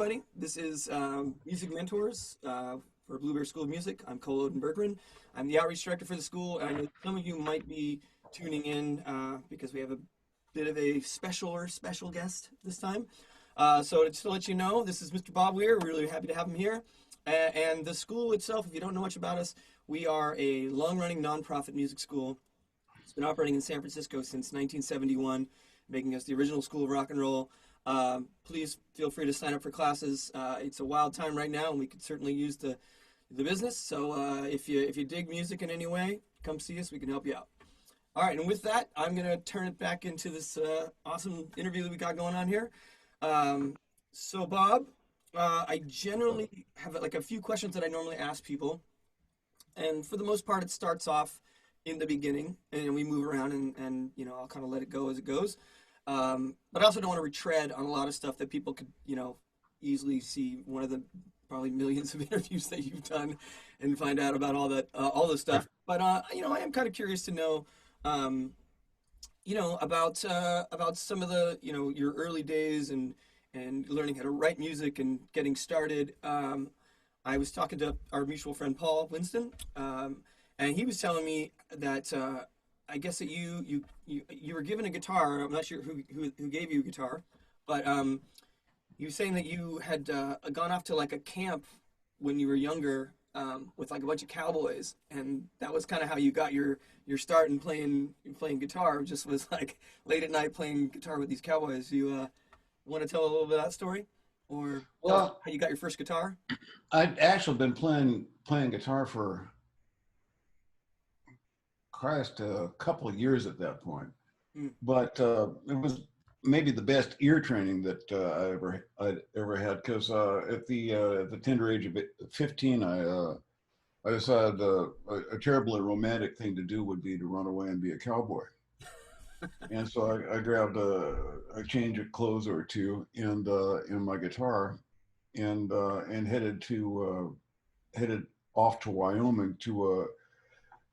everybody. This is Music Mentors for Blueberry School of Music. I'm Cole Odin Berggren. I'm the outreach director for the school, and I know some of you might be tuning in because we have a bit of a special guest this time. So just to let you know, this is Mr. Bob Weir. We're really happy to have him here. And the school itself, if you don't know much about us, we are a long-running nonprofit music school. It's been operating in San Francisco since 1971, making us the original school of rock and roll. Please feel free to sign up for classes. It's a wild time right now, and we could certainly use the business. So if you dig music in any way, come see us. We can help you out. All right, and with that, I'm going to turn it back into this awesome interview that we got going on here. So Bob, I generally have like a few questions that I normally ask people, and for the most part, it starts off in the beginning, and we move around, and you know, I'll kind of let it go as it goes. But I also don't want to retread on a lot of stuff that people could, you know, easily see one of the probably millions of interviews that you've done and find out about all this stuff. But you know, I am kind of curious to know, you know, about some of the, you know, your early days and learning how to write music and getting started. I was talking to our mutual friend Paul Winston, and he was telling me that I guess that you were given a guitar. I'm not sure who gave you a guitar, but you were saying that you had gone off to like a camp when you were younger with like a bunch of cowboys, and that was kind of how you got your start in playing guitar. Just was like late at night playing guitar with these cowboys. You want to tell a little bit of that story, or how you got your first guitar? I'd actually been playing guitar for Christ a couple of years at that point, but it was maybe the best ear training that I'd ever had, because at the tender age of 15, I decided a terribly romantic thing to do would be to run away and be a cowboy. And so I grabbed a change of clothes or two and my guitar and headed off to Wyoming to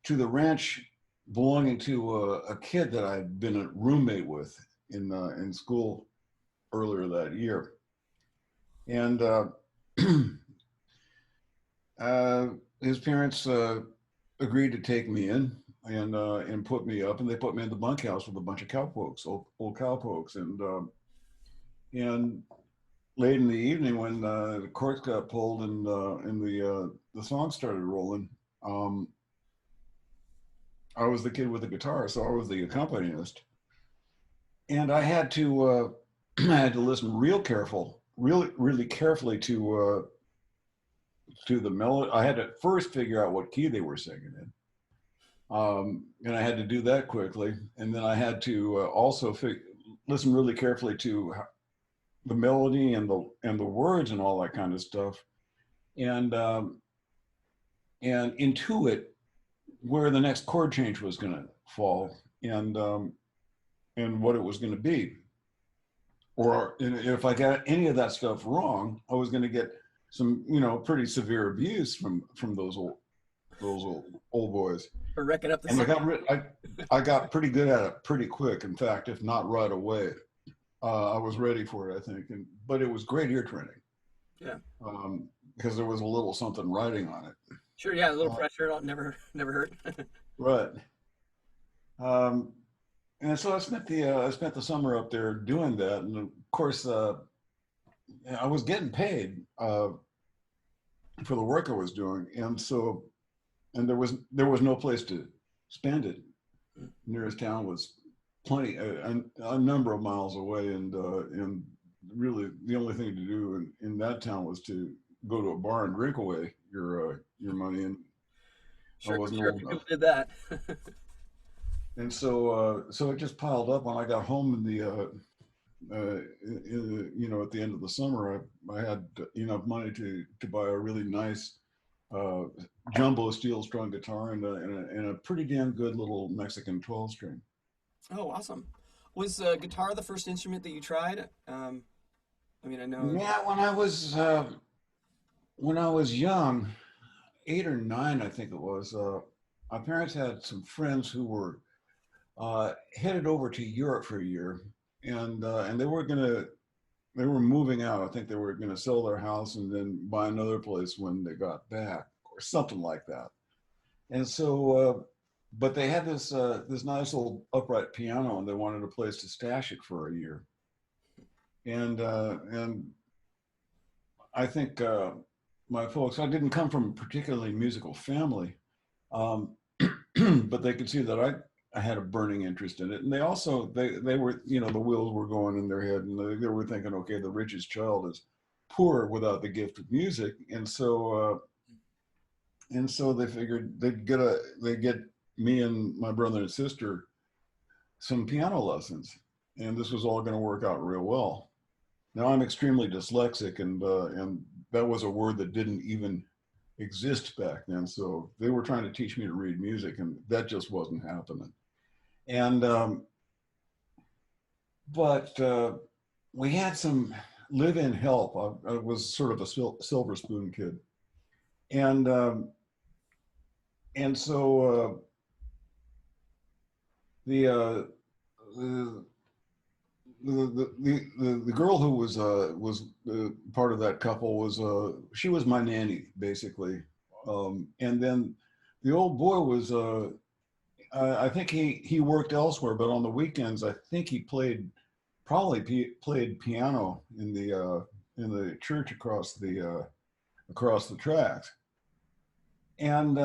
the ranch belonging to a kid that I'd been a roommate with in school earlier that year. And his parents agreed to take me in and put me up, and they put me in the bunkhouse with a bunch of cowpokes, old cowpokes, and late in the evening when the corks got pulled and the song started rolling, I was the kid with the guitar, so I was the accompanist, and I had to I had to listen really carefully to the melody. I had to first figure out what key they were singing in, and I had to do that quickly, and then I had to also listen really carefully to the melody and the words and all that kind of stuff, and intuit where the next chord change was going to fall, and what it was going to be. Or if I got any of that stuff wrong, I was going to get some, you know, pretty severe abuse from those old boys. For wrecking up the and I got pretty good at it pretty quick. In fact, if not right away, I was ready for it, I think. But it was great ear training. Yeah. Because there was a little something writing on it. Sure, yeah, a little pressure never hurt. Right. And so I spent the summer up there doing that, and of course I was getting paid for the work I was doing, and there was no place to spend it. Nearest town was a number of miles away, and really the only thing to do in that town was to go to a bar and drink away your money, and Sure, I wasn't old enough. Did that. And so it just piled up. When I got home you know, at the end of the summer, I had enough money to buy a really nice jumbo steel strung guitar and a pretty damn good little Mexican 12 string. Oh, awesome. Was guitar the first instrument that you tried? I mean, I know. Yeah, when I was young, 8 or 9, I think it was. My parents had some friends who were headed over to Europe for a year, and they were going to were moving out. I think they were going to sell their house and then buy another place when they got back, or something like that. And so, but they had this nice little upright piano, and they wanted a place to stash it for a year. And I think my folks, I didn't come from a particularly musical family, um, but they could see that I had a burning interest in it. And they were, you know, the wheels were going in their head, and they were thinking, okay, the richest child is poor without the gift of music. And so they figured they'd get me and my brother and sister some piano lessons, and this was all going to work out real well. Now I'm extremely dyslexic, and that was a word that didn't even exist back then. So they were trying to teach me to read music, and that just wasn't happening. And but we had some live-in help. I was sort of a silver spoon kid, and and so the, the the girl who was part of that couple was she was my nanny basically, and then the old boy was I think he worked elsewhere, but on the weekends I think he played piano in the church across the tracks. And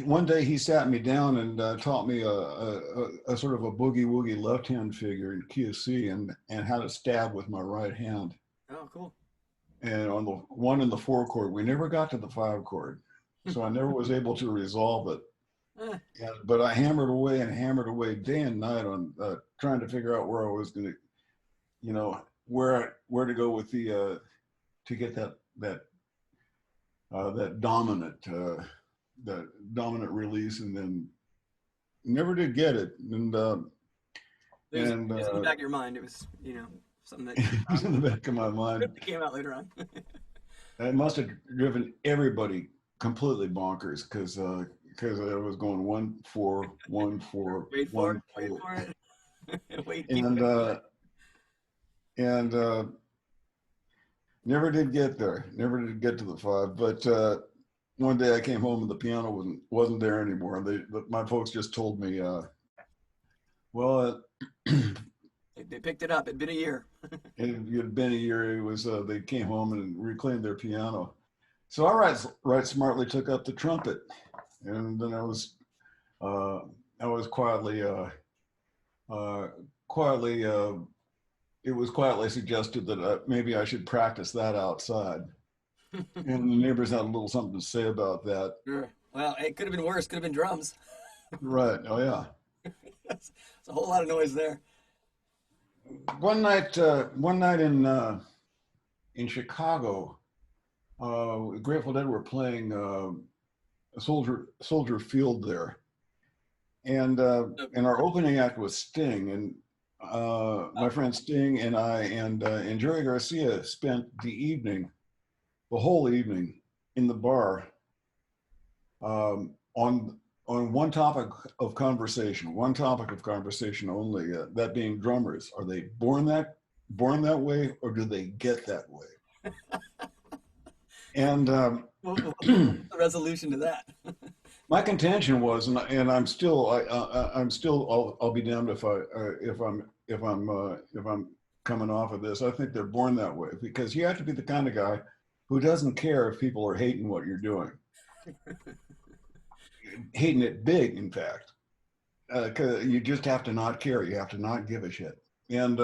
one day he sat me down and taught me a sort of a boogie woogie left hand figure in key of C, and how to stab with my right hand. Oh, cool. And on the 1 and the 4 chord, we never got to the 5 chord, so I never was able to resolve it. But I hammered away day and night on trying to figure out where I was going to, you know, where to go with the to get that dominant release, and then never did get it. And in the back of your mind, it was, you know, something that it was in the back of my mind. came out later on. It must have driven everybody completely bonkers, because I was going 1 4 1 4 Wait 1 for it. 4. Wait for it. Wait. And never did get there. Never did get to the 5. But one day I came home and the piano wasn't there anymore. My folks just told me, well, they picked it up. It'd been a year. it had been a year. It was they came home and reclaimed their piano. So I right smartly took up the trumpet, and then I was quietly it was quietly suggested that maybe I should practice that outside. And the neighbors had a little something to say about that. Sure. Well, it could have been worse. Could have been drums. Right. Oh yeah. It's a whole lot of noise there. One night in Chicago, Grateful Dead were playing Soldier Field there, and our opening act was Sting, and my friend Sting and I and Jerry Garcia spent the whole evening in the bar, on one topic of conversation only, that being drummers. Are they born that way, or do they get that way? And What's the resolution to that? my contention was, and I'm still I'll be damned if I'm coming off of this. I think they're born that way, because you have to be the kind of guy who doesn't care if people are hating what you're doing. Hating it big, in fact. 'Cause you just have to not care. You have to not give a shit. And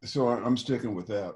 so I'm sticking with that.